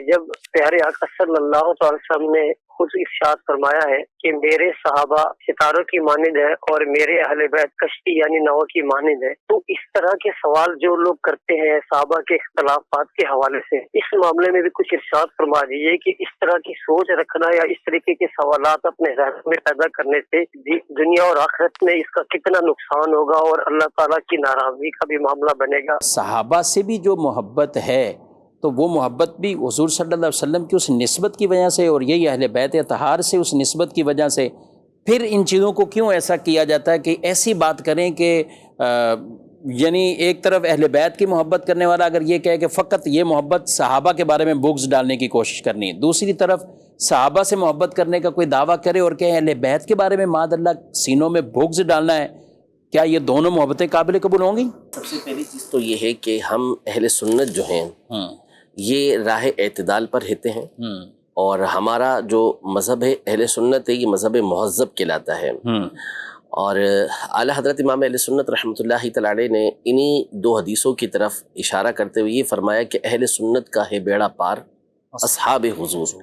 جب پیارے آقا صلی اللہ علیہ وسلم نے خود ارشاد فرمایا ہے کہ میرے صحابہ ستاروں کی مانند ہے اور میرے اہل بیت کشتی یعنی ناؤ کی مانند ہے، تو اس طرح کے سوال جو لوگ کرتے ہیں صحابہ کے اختلافات کے حوالے سے، اس معاملے میں بھی کچھ ارشاد فرما دیجیے کہ اس طرح کی سوچ رکھنا یا اس طریقے کے سوالات اپنے ذہن میں پیدا کرنے سے دنیا اور آخرت میں اس کا کتنا نقصان ہوگا اور اللہ تعالیٰ کی ناراضگی کا بھی معاملہ بنے گا۔ صحابہ سے بھی جو محبت ہے تو وہ محبت بھی حضور صلی اللہ علیہ وسلم کی اس نسبت کی وجہ سے اور یہی اہل بیت اطہار سے اس نسبت کی وجہ سے، پھر ان چیزوں کو کیوں ایسا کیا جاتا ہے کہ ایسی بات کریں کہ یعنی ایک طرف اہل بیت کی محبت کرنے والا اگر یہ کہے کہ فقط یہ محبت صحابہ کے بارے میں بغض ڈالنے کی کوشش کرنی ہے، دوسری طرف صحابہ سے محبت کرنے کا کوئی دعویٰ کرے اور کہ اہل بیت کے بارے میں معاذ اللہ سینوں میں بغض ڈالنا ہے، کیا یہ دونوں محبتیں قابل قبول ہوں گی؟ سب سے پہلی چیز تو یہ ہے کہ ہم اہل سنت جو ہیں یہ راہ اعتدال پر رہتے ہیں، اور ہمارا جو مذہب ہے اہل سنت ہے یہ مذہب مہذب کہلاتا ہے، اور اعلیٰ حضرت امام اہل سنت رحمۃ اللہ تعالی علیہ نے انہی دو حدیثوں کی طرف اشارہ کرتے ہوئے یہ فرمایا کہ اہل سنت کا ہے بیڑا پار اصحاب حضور،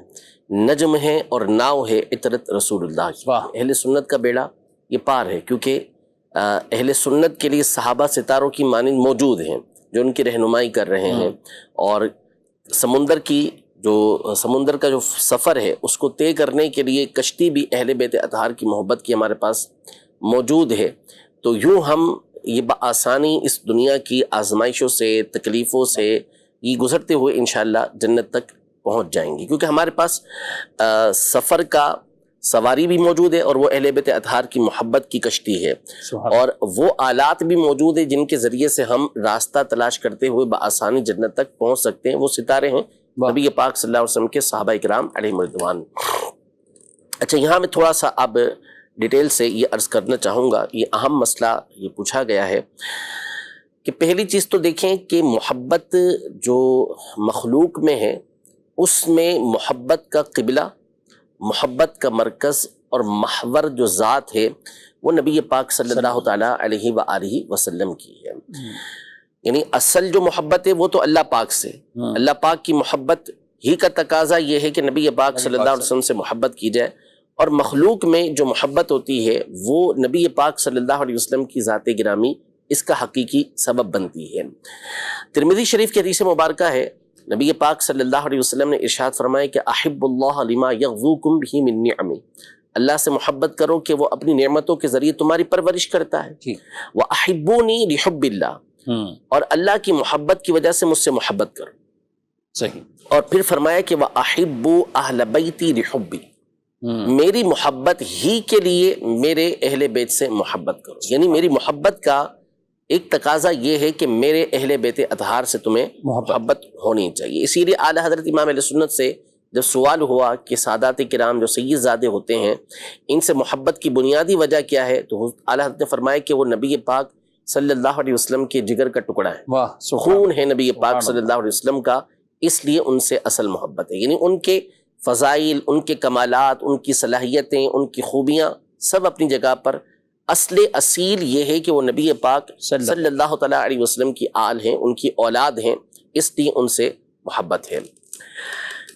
نجم ہے اور ناؤ ہے عطرت رسول اللہ کی۔ اہل سنت کا بیڑا یہ پار ہے کیونکہ اہل سنت کے لیے صحابہ ستاروں کی مانند موجود ہیں جو ان کی رہنمائی کر رہے ہیں، اور سمندر کا جو سفر ہے اس کو طے کرنے کے لیے کشتی بھی اہل بیت اطہار کی محبت کی ہمارے پاس موجود ہے۔ تو یوں ہم یہ بآسانی اس دنیا کی آزمائشوں سے تکلیفوں سے یہ گزرتے ہوئے انشاءاللہ جنت تک پہنچ جائیں گے، کیونکہ ہمارے پاس سفر کا سواری بھی موجود ہے اور وہ اہل بیت اطہار کی محبت کی کشتی ہے، اور وہ آلات بھی موجود ہیں جن کے ذریعے سے ہم راستہ تلاش کرتے ہوئے بآسانی جنت تک پہنچ سکتے ہیں۔ وہ ستارے ہیں نبی پاک صلی اللہ علیہ وسلم کے صحابہ اکرام علیہم رضوان۔ اچھا، یہاں میں تھوڑا سا اب ڈیٹیل سے یہ عرض کرنا چاہوں گا، یہ اہم مسئلہ یہ پوچھا گیا ہے کہ پہلی چیز تو دیکھیں کہ محبت جو مخلوق میں ہے اس میں محبت کا قبلہ، محبت کا مرکز اور محور جو ذات ہے وہ نبی پاک صلی اللہ تعالیٰ علیہ وآلہ وسلم کی ہے۔ یعنی اصل جو محبت ہے وہ تو اللہ پاک سے، اللہ پاک کی محبت ہی کا تقاضا یہ ہے کہ نبی پاک صلی اللہ علیہ وسلم سے محبت کی جائے، اور مخلوق میں جو محبت ہوتی ہے وہ نبی پاک صلی اللہ علیہ وسلم کی ذات گرامی اس کا حقیقی سبب بنتی ہے۔ ترمذی شریف کی حدیث مبارکہ ہے، نبی پاک صلی اللہ علیہ وسلم نے ارشاد فرمایا کہ احب اللہ لما یغذوکم بہ من نعمہ، اللہ سے محبت کرو کہ وہ اپنی نعمتوں کے ذریعے تمہاری پرورش کرتا ہے، وَأَحِبُّونِي لِحُبِّ اللہ، اور اللہ کی محبت کی وجہ سے مجھ سے محبت کرو۔ صحیح۔ اور پھر فرمایا کہ وَأَحِبُّوا أَهْلَ بَيْتِي لِحُبِّي، میری محبت ہی کے لیے میرے اہل بیت سے محبت کرو، یعنی میری محبت کا ایک تقاضا یہ ہے کہ میرے اہل بیت اطہار سے تمہیں محبت ہونی چاہیے۔ اسی لیے اعلیٰ حضرت امام اہل سنت سے جب سوال ہوا کہ سادات کرام جو سید زادے ہوتے ہیں ان سے محبت کی بنیادی وجہ کیا ہے، تو اعلیٰ حضرت نے فرمایا کہ وہ نبی پاک صلی اللہ علیہ وسلم کے جگر کا ٹکڑا ہے، خون ہے نبی پاک صلی اللہ علیہ وسلم کا، اس لیے ان سے اصل محبت ہے۔ یعنی ان کے فضائل، ان کے کمالات، ان کی صلاحیتیں، ان کی خوبیاں سب اپنی جگہ پر، اصیل یہ ہے کہ وہ نبی پاک صلی اللہ تعالیٰ علیہ وسلم کی آل ہیں، ان کی اولاد ہیں، اس لیے ان سے محبت ہے۔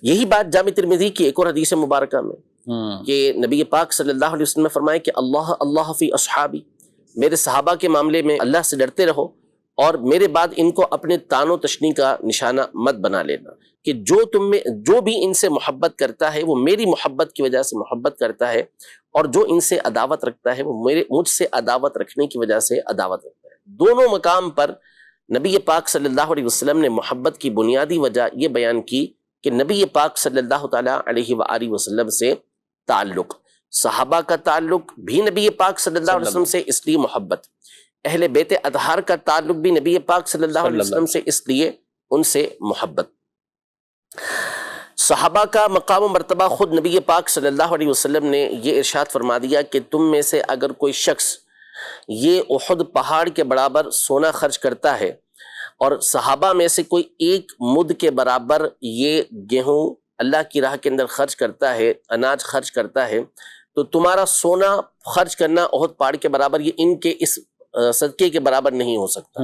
یہی بات جامع ترمذی کی ایک اور حدیث مبارکہ میں کہ نبی پاک صلی اللہ علیہ وسلم نے فرمایا کہ اللہ اللہ فی اصحابی، میرے صحابہ کے معاملے میں اللہ سے ڈرتے رہو، اور میرے بعد ان کو اپنے تان و تشنی کا نشانہ مت بنا لینا، کہ جو بھی ان سے محبت کرتا ہے وہ میری محبت کی وجہ سے محبت کرتا ہے، اور جو ان سے عداوت رکھتا ہے وہ مجھ سے عداوت رکھنے کی وجہ سے عداوت رکھتا ہے۔ دونوں مقام پر نبی پاک صلی اللہ علیہ وسلم نے محبت کی بنیادی وجہ یہ بیان کی کہ نبی پاک صلی اللہ تعالیٰ علیہ وآلہ وسلم سے تعلق، صحابہ کا تعلق بھی نبی پاک صلی اللہ علیہ وسلم سے اس لیے محبت، اہل بیت اطہار کا تعلق بھی نبی پاک صلی اللہ علیہ وسلم سے اس لیے ان سے محبت۔ صحابہ کا مقام و مرتبہ خود نبی پاک صلی اللہ علیہ وسلم نے یہ ارشاد فرما دیا کہ تم میں سے اگر کوئی شخص یہ احد پہاڑ کے برابر سونا خرچ کرتا ہے اور صحابہ میں سے کوئی ایک مد کے برابر یہ گیہوں اللہ کی راہ کے اندر خرچ کرتا ہے، اناج خرچ کرتا ہے، تو تمہارا سونا خرچ کرنا احد پہاڑ کے برابر یہ ان کے اس صدقے کے برابر نہیں ہو سکتا۔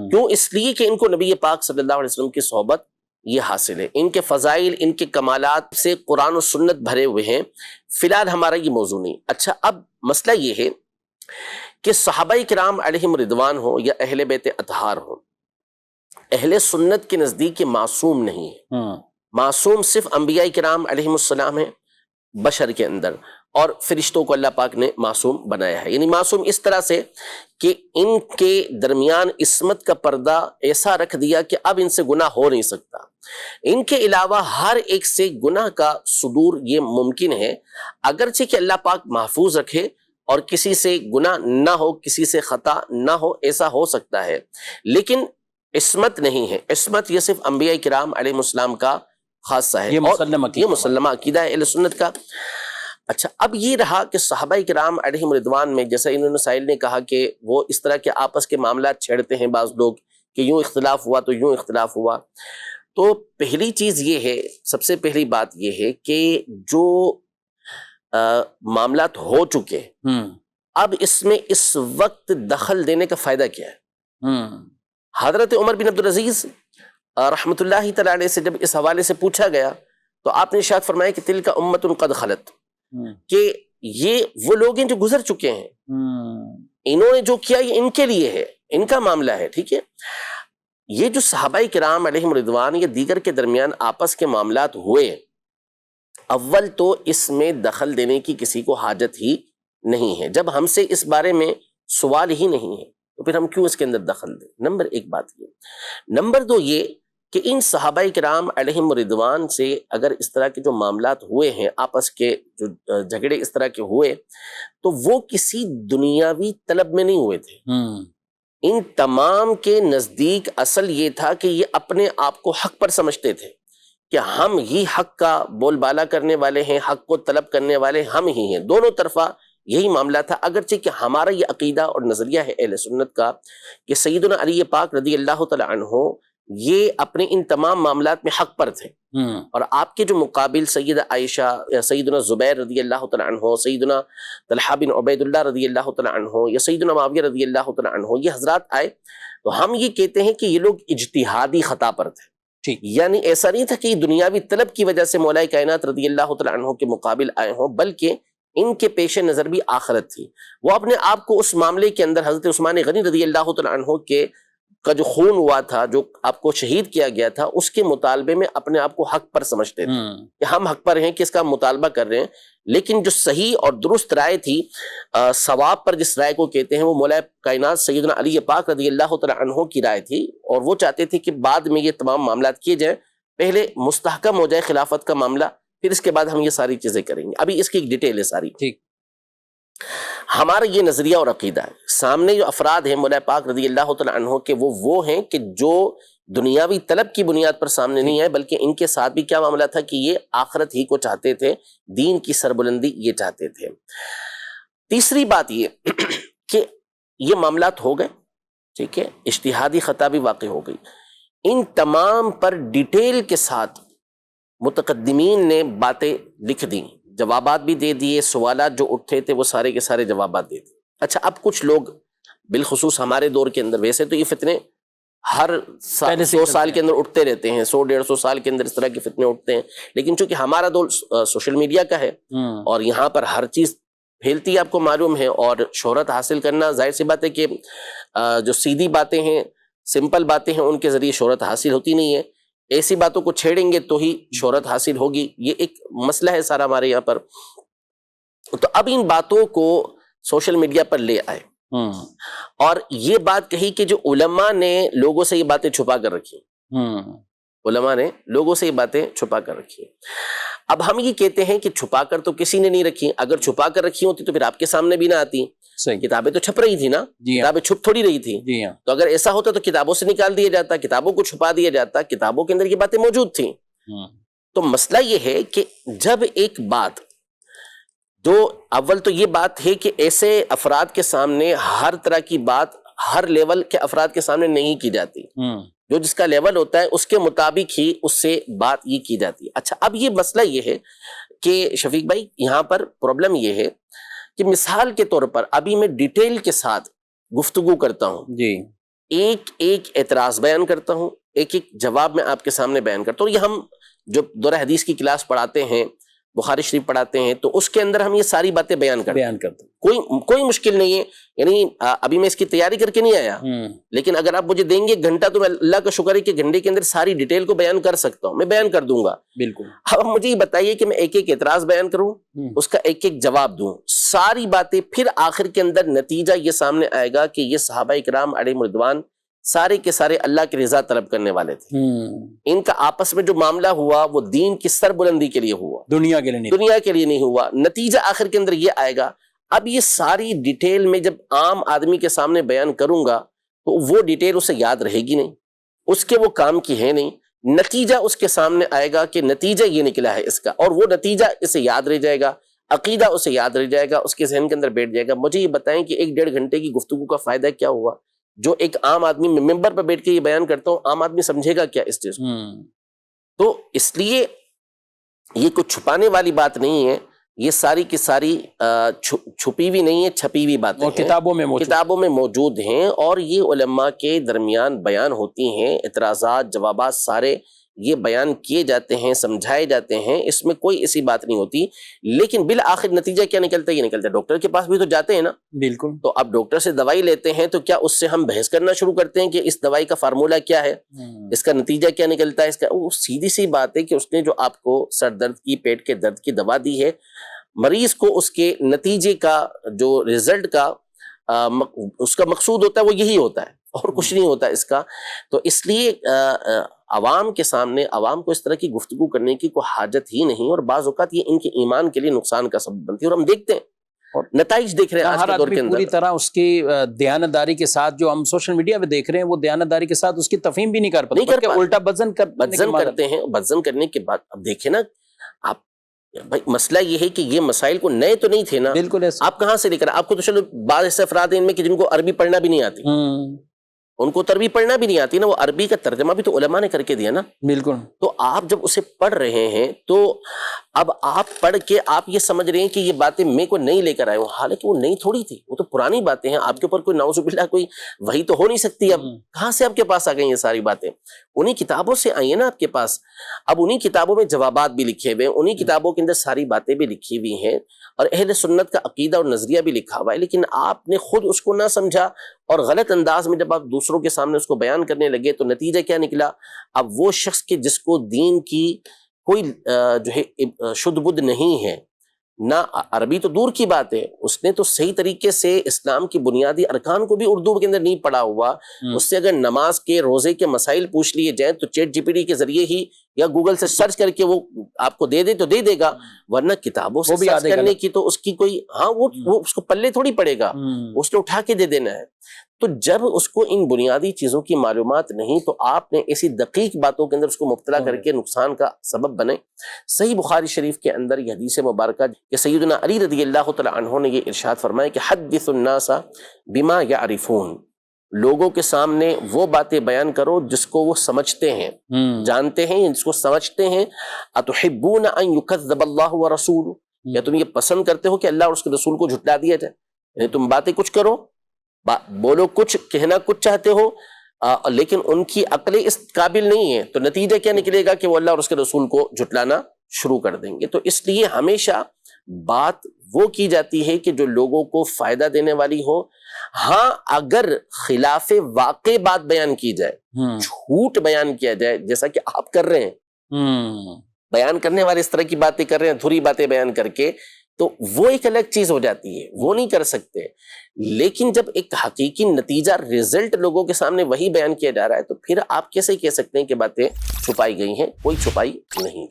کیوں؟ اس لیے کہ ان کو نبی پاک صلی اللہ علیہ وسلم کی صحبت یہ حاصل ہے. ان کے فضائل، ان کے کمالات سے قرآن و سنت بھرے ہوئے ہیں. فی الحال ہمارا یہ موضوع نہیں. اچھا، اب مسئلہ یہ ہے کہ صحابہ کرام علیہم رضوان ہو یا اہل بیت اطہار ہو، اہل سنت کے نزدیک یہ معصوم نہیں ہے. معصوم صرف انبیاء کرام علیہم السلام ہیں بشر کے اندر، اور فرشتوں کو اللہ پاک نے معصوم بنایا ہے. یعنی معصوم اس طرح سے کہ ان کے درمیان عصمت کا پردہ ایسا رکھ دیا کہ اب ان سے گناہ ہو نہیں سکتا. ان کے علاوہ ہر ایک سے گناہ کا صدور یہ ممکن ہے، اگرچہ کہ اللہ پاک محفوظ رکھے اور کسی سے گناہ نہ ہو، کسی سے خطا نہ ہو، ایسا ہو سکتا ہے، لیکن عصمت نہیں ہے. عصمت یہ صرف انبیاء کرام علیہ السلام کا خاصہ ہے، یہ مسلمہ عقیدہ ہے اہل سنت کا. اچھا، اب یہ رہا کہ صحابہ کرام علیہم رضوان میں، جیسا انہوں نے سائل نے کہا کہ وہ اس طرح کے آپس کے معاملات چھیڑتے ہیں بعض لوگ کہ یوں اختلاف ہوا تو یوں اختلاف ہوا. تو پہلی چیز یہ ہے، سب سے پہلی بات یہ ہے کہ جو معاملات ہو چکے، اب اس میں اس وقت دخل دینے کا فائدہ کیا ہے؟ حضرت عمر بن عبدالعزیز رحمۃ اللہ تعالی علیہ سے جب اس حوالے سے پوچھا گیا تو آپ نے ارشاد فرمایا کہ تلک امت قد خلت، کہ یہ وہ لوگ ہیں جو گزر چکے ہیں، انہوں نے جو کیا یہ ان کے لیے ہے، ان کا معاملہ ہے. ٹھیک ہے، یہ جو صحابہ کرام علیہم رضوان یا دیگر کے درمیان آپس کے معاملات ہوئے، اول تو اس میں دخل دینے کی کسی کو حاجت ہی نہیں ہے. جب ہم سے اس بارے میں سوال ہی نہیں ہے تو پھر ہم کیوں اس کے اندر دخل دیں؟ نمبر ایک بات یہ. نمبر دو یہ کہ ان صحابہ کرام علیہم رضوان سے اگر اس طرح کے جو معاملات ہوئے ہیں، آپس کے جو جھگڑے اس طرح کے ہوئے، تو وہ کسی دنیاوی طلب میں نہیں ہوئے تھے. ان تمام کے نزدیک اصل یہ تھا کہ یہ اپنے آپ کو حق پر سمجھتے تھے کہ ہم ہی حق کا بول بالا کرنے والے ہیں، حق کو طلب کرنے والے ہم ہی ہیں. دونوں طرفہ یہی معاملہ تھا، اگرچہ کہ ہمارا یہ عقیدہ اور نظریہ ہے اہل سنت کا کہ سیدنا علی پاک رضی اللہ تعالی عنہ یہ اپنے ان تمام معاملات میں حق پر تھے، اور آپ کے جو مقابل سیدہ عائشہ، سیدنا زبیر رضی اللہ تعالی عنہ، سیدنا طلحہ بن عبید اللہ رضی اللہ تعالی عنہ، یا سیدنا معاویہ رضی اللہ تعالی عنہ، یہ حضرات آئے تو ہم یہ کہتے ہیں کہ یہ لوگ اجتہادی خطا پر تھے. یعنی ایسا نہیں تھا کہ یہ دنیاوی طلب کی وجہ سے مولا کائنات رضی اللہ تعالی عنہ کے مقابل آئے ہوں، بلکہ ان کے پیش نظر بھی آخرت تھی. وہ اپنے آپ کو اس معاملے کے اندر حضرت عثمان غنی رضی اللہ تعالی عنہ کے کا جو خون ہوا تھا، جو آپ کو شہید کیا گیا تھا، اس کے مطالبے میں اپنے آپ کو حق پر سمجھتے تھے کہ ہم حق پر ہیں کہ اس کا مطالبہ کر رہے ہیں. لیکن جو صحیح اور درست رائے تھی، ثواب پر جس رائے کو کہتے ہیں، وہ مولا کائنات سیدنا علی پاک رضی اللہ تعالی عنہ کی رائے تھی، اور وہ چاہتے تھے کہ بعد میں یہ تمام معاملات کیے جائیں، پہلے مستحکم ہو جائے خلافت کا معاملہ، پھر اس کے بعد ہم یہ ساری چیزیں کریں گے. ابھی اس کی ایک ڈیٹیل ہے ساری. ٹھیک، ہمارا یہ نظریہ اور عقیدہ ہے. سامنے جو افراد ہیں مولا پاک رضی اللہ تعالی عنہ کے، وہ ہیں کہ جو دنیاوی طلب کی بنیاد پر سامنے نہیں آئے، بلکہ ان کے ساتھ بھی کیا معاملہ تھا کہ یہ آخرت ہی کو چاہتے تھے، دین کی سربلندی یہ چاہتے تھے. تیسری بات یہ کہ یہ معاملات ہو گئے، ٹھیک ہے، اجتہادی خطا بھی واقع ہو گئی. ان تمام پر ڈیٹیل کے ساتھ متقدمین نے باتیں لکھ دی، جوابات بھی دے دیے، سوالات جو اٹھتے تھے وہ سارے کے سارے جوابات دے دیے. اچھا، اب کچھ لوگ بالخصوص ہمارے دور کے اندر، ویسے تو یہ فتنے ہر 100 سال کے اندر اٹھتے رہتے ہیں، 100-150 سال کے اندر اس طرح کے فتنے اٹھتے ہیں، لیکن چونکہ ہمارا دور سوشل میڈیا کا ہے اور یہاں پر ہر چیز پھیلتی ہے، آپ کو معلوم ہے، اور شہرت حاصل کرنا ظاہر سی بات ہے کہ جو سیدھی باتیں ہیں، سمپل باتیں ہیں، ان کے ذریعے شہرت حاصل ہوتی نہیں ہے. ایسی باتوں کو چھیڑیں گے تو ہی شہرت حاصل ہوگی. یہ ایک مسئلہ ہے سارا ہمارے یہاں پر. تو اب ان باتوں کو سوشل میڈیا پر لے آئے اور یہ بات کہی کہ جو علماء نے لوگوں سے یہ باتیں چھپا کر رکھی، علماء نے لوگوں سے یہ باتیں چھپا کر رکھی. اب ہم یہ کہتے ہیں کہ چھپا کر تو کسی نے نہیں رکھی، اگر چھپا کر رکھی ہوتی تو پھر آپ کے سامنے بھی نہ آتی. کتابیں تو چھپ رہی تھی نا، کتابیں چھپ تھوڑی رہی تھی. تو اگر ایسا ہوتا تو کتابوں سے نکال دیا جاتا، کتابوں کو چھپا دیا جاتا، کتابوں کے اندر یہ باتیں موجود تھیں. تو مسئلہ یہ ہے کہ جب ایک بات، جو اول تو یہ بات ہے کہ ایسے افراد کے سامنے ہر طرح کی بات ہر لیول کے افراد کے سامنے نہیں کی جاتی، جو جس کا لیول ہوتا ہے اس کے مطابق ہی اس سے بات یہ کی جاتی ہے. اچھا، اب یہ مسئلہ یہ ہے کہ شفیق بھائی یہاں پر پرابلم یہ ہے کہ مثال کے طور پر ابھی میں ڈیٹیل کے ساتھ گفتگو کرتا ہوں، ایک ایک اعتراض بیان کرتا ہوں، ایک ایک جواب میں آپ کے سامنے بیان کرتا ہوں. یہ ہم جو دورہ حدیث کی کلاس پڑھاتے ہیں، بخاری شریف پڑھاتے ہیں، تو اس کے اندر ہم یہ ساری باتیں بیان کرتے ہیں. کوئی مشکل نہیں ہے. یعنی ابھی میں اس کی تیاری کر کے نہیں آیا، لیکن اگر آپ مجھے دیں گے گھنٹہ تو میں اللہ کا شکر ہے کہ گھنٹے کے اندر ساری ڈیٹیل کو بیان کر سکتا ہوں، میں بیان کر دوں گا. بالکل. اب مجھے یہ بتائیے کہ میں ایک ایک اعتراض بیان کروں، اس کا ایک ایک جواب دوں، ساری باتیں، پھر آخر کے اندر نتیجہ یہ سامنے آئے گا کہ یہ صحابہ کرام علیہم رضوان سارے کے سارے اللہ کی رضا طلب کرنے والے تھے. ان کا آپس میں جو معاملہ ہوا وہ دین کی سربلندی کے لیے ہوا، دنیا کے لیے نہیں ہوا. نتیجہ آخر کے اندر یہ آئے گا. اب یہ ساری ڈیٹیل میں جب عام آدمی کے سامنے بیان کروں گا تو وہ ڈیٹیل اسے یاد رہے گی نہیں، اس کے وہ کام کی ہے نہیں. نتیجہ اس کے سامنے آئے گا کہ نتیجہ یہ نکلا ہے اس کا، اور وہ نتیجہ اسے یاد رہ جائے گا، عقیدہ اسے یاد رہ جائے گا، اس کے ذہن کے اندر بیٹھ جائے گا. مجھے یہ بتائیں کہ 1-1.5 گھنٹے کی گفتگو کا فائدہ کیا ہوا؟ جو ایک عام آدمی ممبر پر بیٹھ کے یہ بیان کرتا ہوں، عام آدمی سمجھے گا کیا اس چیز کو؟ تو اس لیے یہ کچھ چھپانے والی بات نہیں ہے، یہ ساری کی ساری چھپی ہوئی نہیں ہے، چھپی ہوئی باتیں ہیں، کتابوں میں موجود ہیں، اور یہ علماء کے درمیان بیان ہوتی ہیں. اعتراضات، جوابات سارے یہ بیان کیے جاتے ہیں، سمجھائے جاتے ہیں، اس میں کوئی ایسی بات نہیں ہوتی. لیکن بالآخر نتیجہ کیا نکلتا ہے؟ یہ نکلتا ہے ڈاکٹر کے پاس بھی تو جاتے ہیں نا. بالکل. تو اب ڈاکٹر سے دوائی لیتے ہیں تو کیا اس سے ہم بحث کرنا شروع کرتے ہیں کہ اس دوائی کا فارمولہ کیا ہے، اس کا نتیجہ کیا نکلتا ہے؟ اس کا وہ سیدھی سی بات ہے کہ اس نے جو آپ کو سر درد کی، پیٹ کے درد کی دوا دی ہے، مریض کو اس کے نتیجے کا جو رزلٹ کا اس کا مقصود ہوتا ہے وہ یہی ہوتا ہے، اور کچھ نہیں ہوتا اس کا. تو اس لیے عوام کے سامنے عوام کو اس طرح کی گفتگو کرنے کی کوئی حاجت ہی نہیں، اور بعض اوقات یہ ان کے ایمان کے لیے نقصان کا سبب بنتی ہے. اور ہم دیکھتے ہیں اور نتائج دیکھ رہے ہیں آج کے دور کے اندر. پوری طرح اس کی دیانتداری کے ساتھ جو ہم سوشل میڈیا پہ دیکھ رہے ہیں، وہ دیانتداری کے ساتھ اس کی تفہیم بھی نہیں کر پاتے، الٹا بدزن کرتے ہیں. بدزن کرنے کے بعد اب دیکھیں نا آپ، بھائی مسئلہ یہ ہے کہ یہ مسائل کو نئے تو نہیں تھے نا. بالکل. آپ کہاں سے لے کر؟ آپ کو تو چلو بعض ایسے افراد ہیں ان میں کہ جن کو عربی پڑھنا بھی نہیں آتی، ان کو عربی پڑھنا بھی نہیں آتی نا، وہ عربی کا ترجمہ بھی تو علماء نے کر کے دیا نا. بالکل. تو آپ جب اسے پڑھ رہے ہیں تو اب آپ پڑھ کے آپ یہ سمجھ رہے ہیں کہ یہ باتیں میں کو نہیں لے کر آئے ہوں، حالانکہ وہ نہیں تھوڑی تھی، وہ تو پرانی باتیں ہیں. آپ کے اوپر کوئی نعوذ باللہ کوئی وحی تو ہو نہیں سکتی. اب کہاں سے آپ کے پاس آ گئی یہ ساری باتیں؟ انہی کتابوں سے آئی ہیں نا آپ کے پاس. اب انہی کتابوں میں جوابات بھی لکھے ہوئے ہیں، انہی کتابوں کے اندر ساری باتیں بھی لکھی ہوئی ہیں، اور اہل سنت کا عقیدہ اور نظریہ بھی لکھا ہوا ہے. لیکن آپ نے خود اس کو نہ سمجھا، اور غلط انداز میں جب آپ دوسروں کے سامنے اس کو بیان کرنے لگے تو نتیجہ کیا نکلا؟ اب وہ شخص کے جس کو دین کی کوئی جو ہے شد بد نہیں ہے، نہ عربی تو دور کی بات ہے، اس نے تو صحیح طریقے سے اسلام کی بنیادی ارکان کو بھی اردو کے اندر نہیں پڑھا ہوا. اس سے اگر نماز کے، روزے کے مسائل پوچھ لیے جائیں تو چیٹ جی پی ٹی کے ذریعے ہی یا گوگل سے سرچ کر کے وہ آپ کو دے دے تو دے دے گا، ورنہ کتابوں سے سرچ کرنے کی تو اس کی کوئی وہ اس کو پلے تھوڑی پڑے گا، اس نے اٹھا کے دے دینا ہے. تو جب اس کو ان بنیادی چیزوں کی معلومات نہیں تو آپ نے ایسی دقیق باتوں کے اندر اس کو مبتلا کر کے نقصان کا سبب بنے. صحیح بخاری شریف کے اندر یہ حدیث مبارکہ کہ سیدنا علی رضی اللہ تعالی عنہ نے یہ ارشاد فرمایا کہ حدث الناس بما یعرفون، لوگوں کے سامنے وہ باتیں بیان کرو جس کو وہ سمجھتے ہیں، جانتے ہیں، جس کو سمجھتے ہیں. اتحبون ان یکذب اللہ ورسولہ، یا تم یہ پسند کرتے ہو کہ اللہ اور اس کے رسول کو جھٹلا دیا جائے؟ یعنی تم باتیں کچھ کرو، بولو کچھ، کہنا کچھ چاہتے ہو، لیکن ان کی عقلیں اس قابل نہیں ہے، تو نتیجہ کیا نکلے گا کہ وہ اللہ اور اس کے رسول کو جھٹلانا شروع کر دیں گے. تو اس لیے ہمیشہ بات وہ کی جاتی ہے کہ جو لوگوں کو فائدہ دینے والی ہو. ہاں اگر خلاف واقع بات بیان کی جائے، جھوٹ بیان کیا جائے جیسا کہ آپ کر رہے ہیں، بیان کرنے والے اس طرح کی باتیں کر رہے ہیں دھری باتیں بیان کر کے، تو وہ ایک الگ چیز ہو جاتی ہے، وہ نہیں کر سکتے. لیکن جب ایک حقیقی نتیجہ رزلٹ لوگوں کے سامنے وہی بیان کیا جا رہا ہے تو پھر آپ کیسے کہہ سکتے ہیں کہ باتیں چھپائی گئی ہیں؟ کوئی چھپائی نہیں.